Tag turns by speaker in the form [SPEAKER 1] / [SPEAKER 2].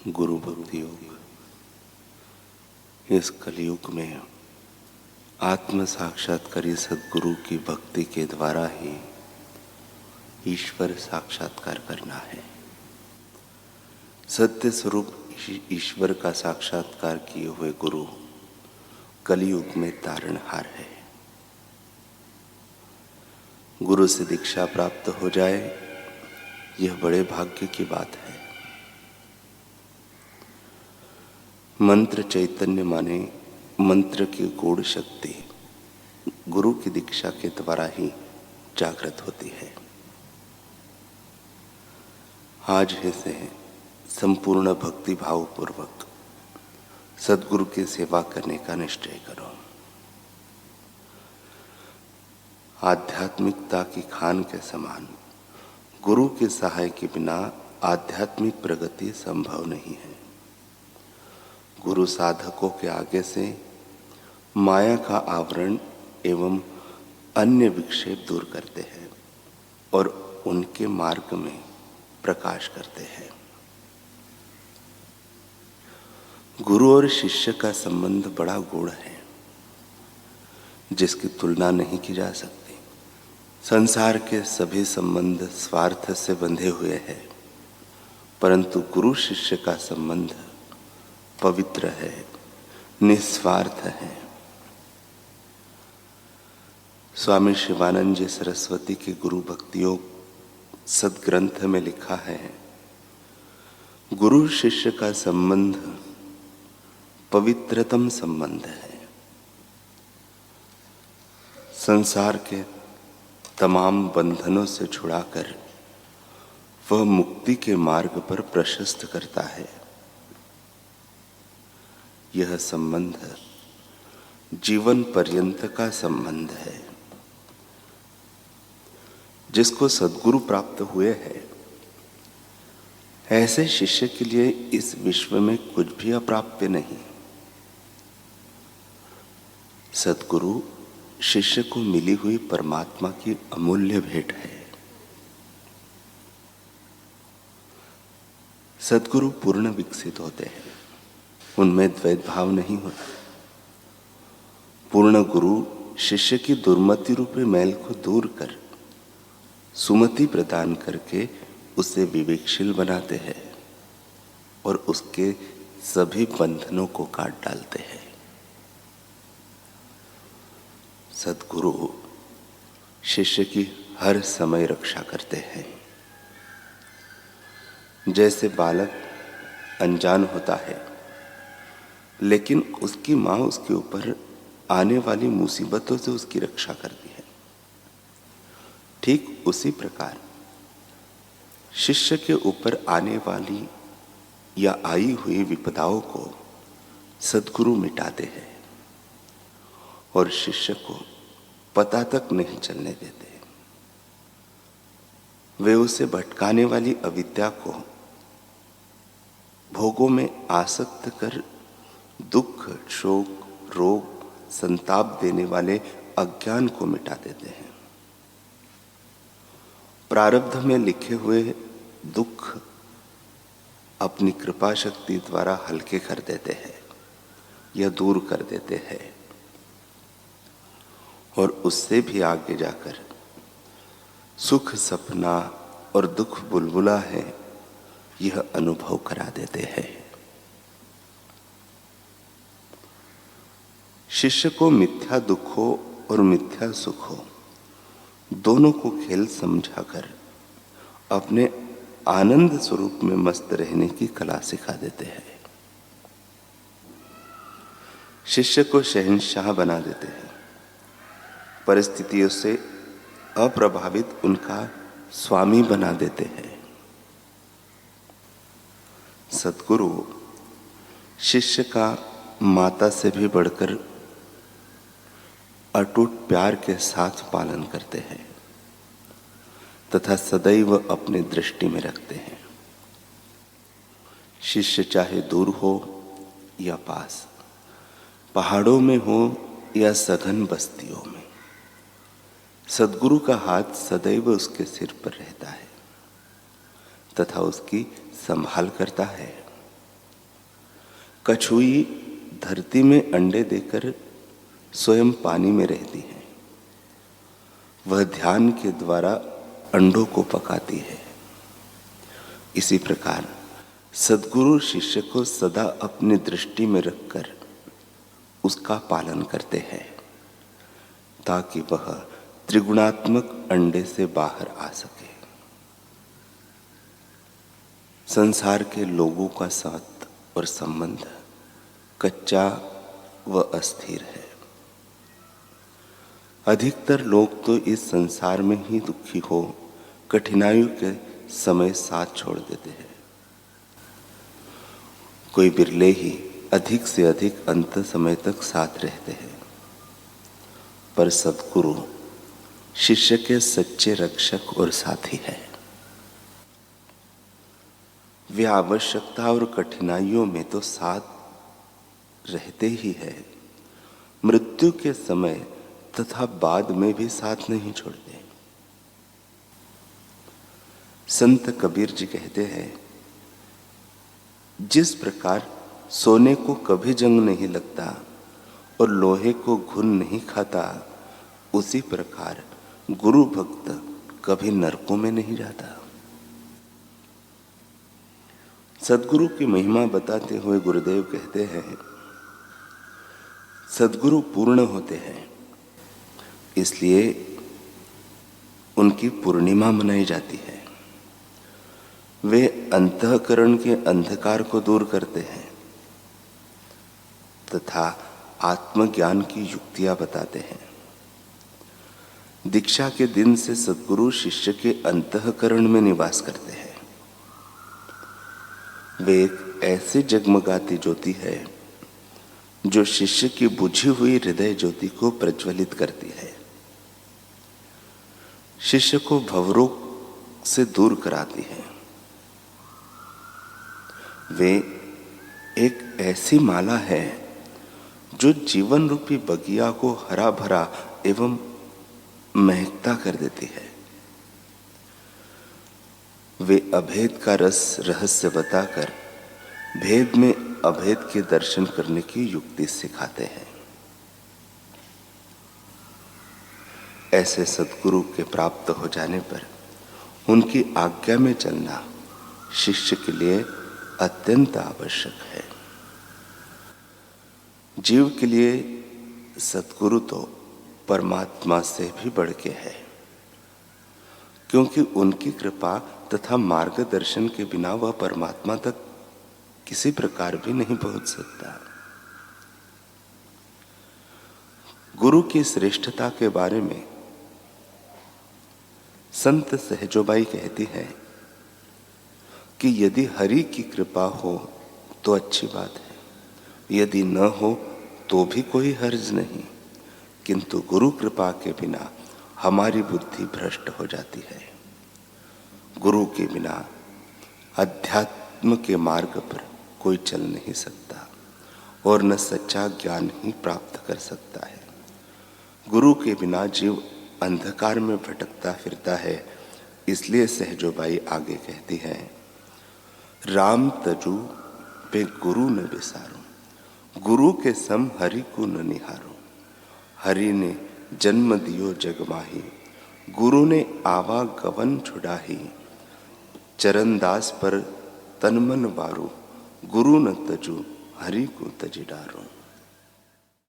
[SPEAKER 1] गुरु भक्ति योग। इस कलयुग में आत्म साक्षात्कारी सद्गुरु की भक्ति के द्वारा ही ईश्वर साक्षात्कार करना है। सत्य स्वरूप ईश्वर का साक्षात्कार किए हुए गुरु कलयुग में तारणहार है। गुरु से दीक्षा प्राप्त हो जाए, यह बड़े भाग्य की बात है। मंत्र चैतन्य माने मंत्र की गूढ़ शक्ति गुरु की दीक्षा के द्वारा ही जागृत होती है। आज ही से संपूर्ण भक्ति भाव पूर्वक सद्गुरु की सेवा करने का निश्चय करो। आध्यात्मिकता की खान के समान गुरु के सहाय के बिना आध्यात्मिक प्रगति संभव नहीं है। गुरु साधकों के आगे से माया का आवरण एवं अन्य विक्षेप दूर करते हैं और उनके मार्ग में प्रकाश करते हैं। गुरु और शिष्य का संबंध बड़ा गूढ़ है, जिसकी तुलना नहीं की जा सकती। संसार के सभी संबंध स्वार्थ से बंधे हुए हैं, परंतु गुरु शिष्य का संबंध पवित्र है, निस्वार्थ है। स्वामी शिवानंद जी सरस्वती के गुरु भक्ति योग सदग्रंथ में लिखा है, गुरु शिष्य का संबंध पवित्रतम संबंध है। संसार के तमाम बंधनों से छुड़ाकर वह मुक्ति के मार्ग पर प्रशस्त करता है। यह संबंध जीवन पर्यंत का संबंध है। जिसको सद्गुरु प्राप्त हुए हैं, ऐसे शिष्य के लिए इस विश्व में कुछ भी अप्राप्य नहीं। सद्गुरु शिष्य को मिली हुई परमात्मा की अमूल्य भेंट है। सद्गुरु पूर्ण विकसित होते हैं, उनमें द्वैत भाव नहीं होता। पूर्ण गुरु शिष्य की दुर्मति रूपी मैल को दूर कर सुमति प्रदान करके उसे विवेकशील बनाते हैं और उसके सभी बंधनों को काट डालते हैं। सद्गुरु शिष्य की हर समय रक्षा करते हैं। जैसे बालक अनजान होता है, लेकिन उसकी माँ उसके ऊपर आने वाली मुसीबतों से उसकी रक्षा करती है, ठीक उसी प्रकार शिष्य के ऊपर आने वाली या आई हुई विपदाओं को सद्गुरु मिटाते हैं और शिष्य को पता तक नहीं चलने देते। वे उसे भटकाने वाली अविद्या को भोगों में आसक्त कर दुख, शोक, रोग, संताप देने वाले अज्ञान को मिटा देते हैं। प्रारब्ध में लिखे हुए दुख अपनी कृपा शक्ति द्वारा हल्के कर देते हैं या दूर कर देते हैं और उससे भी आगे जाकर सुख सपना और दुख बुलबुला है, यह अनुभव करा देते हैं। शिष्य को मिथ्या दुखों और मिथ्या सुखों दोनों को खेल समझाकर अपने आनंद स्वरूप में मस्त रहने की कला सिखा देते हैं। शिष्य को शहंशाह बना देते हैं, परिस्थितियों से अप्रभावित उनका स्वामी बना देते हैं। सद्गुरु शिष्य का माता से भी बढ़कर अटूट प्यार के साथ पालन करते हैं तथा सदैव अपनी दृष्टि में रखते हैं। शिष्य चाहे दूर हो या पास, पहाड़ों में हो या सघन बस्तियों में, सद्गुरु का हाथ सदैव उसके सिर पर रहता है तथा उसकी संभाल करता है। कछुई धरती में अंडे देकर स्वयं पानी में रहती है। वह ध्यान के द्वारा अंडों को पकाती है। इसी प्रकार सद्गुरु शिष्य को सदा अपनी दृष्टि में रखकर उसका पालन करते हैं ताकि वह त्रिगुणात्मक अंडे से बाहर आ सके। संसार के लोगों का साथ और संबंध कच्चा व अस्थिर है। अधिकतर लोग तो इस संसार में ही दुखी हो कठिनाइयों के समय साथ छोड़ देते हैं। कोई बिरले ही अधिक से अधिक अंत समय तक साथ रहते हैं। पर सद्गुरु शिष्य के सच्चे रक्षक और साथी है। वे आवश्यकता और कठिनाइयों में तो साथ रहते ही है, मृत्यु के समय तथा बाद में भी साथ नहीं छोड़ते। संत कबीर जी कहते हैं, जिस प्रकार सोने को कभी जंग नहीं लगता और लोहे को घुन नहीं खाता, उसी प्रकार गुरु भक्त कभी नरकों में नहीं जाता। सद्गुरु की महिमा बताते हुए गुरुदेव कहते हैं, सद्गुरु पूर्ण होते हैं, इसलिए उनकी पूर्णिमा मनाई जाती है। वे अंतःकरण के अंधकार को दूर करते हैं तथा आत्मज्ञान की युक्तियां बताते हैं। दीक्षा के दिन से सद्गुरु शिष्य के अंतःकरण में निवास करते हैं। वे एक ऐसी जगमगाती ज्योति है जो शिष्य की बुझी हुई हृदय ज्योति को प्रज्वलित करती है, शिष्य को भवरोग से दूर कराती है। वे एक ऐसी माला है जो जीवन रूपी बगिया को हरा भरा एवं महकता कर देती है। वे अभेद का रहस्य बताकर भेद में अभेद के दर्शन करने की युक्ति सिखाते हैं। ऐसे सद्गुरु के प्राप्त हो जाने पर उनकी आज्ञा में चलना शिष्य के लिए अत्यंत आवश्यक है। जीव के लिए सद्गुरु तो परमात्मा से भी बढ़ के है, क्योंकि उनकी कृपा तथा मार्गदर्शन के बिना वह परमात्मा तक किसी प्रकार भी नहीं पहुंच सकता। गुरु की श्रेष्ठता के बारे में संत सहजोबाई कहती है कि यदि हरि की कृपा हो तो अच्छी बात है, यदि न हो तो भी कोई हर्ज नहीं, किंतु गुरु कृपा के बिना हमारी बुद्धि भ्रष्ट हो जाती है। गुरु के बिना अध्यात्म के मार्ग पर कोई चल नहीं सकता और न सच्चा ज्ञान ही प्राप्त कर सकता है। गुरु के बिना जीव अंधकार में भटकता फिरता है। इसलिए सहजोबाई आगे कहती है, राम तजु पे गुरु न बिसारो, गुरु के सम हरि को न निहारो। हरि ने जन्म दियो जग माही, गुरु ने आवागवन छुड़ाही। चरणदास पर तन मन वारो, गुरु न तजु हरि को तज डारो।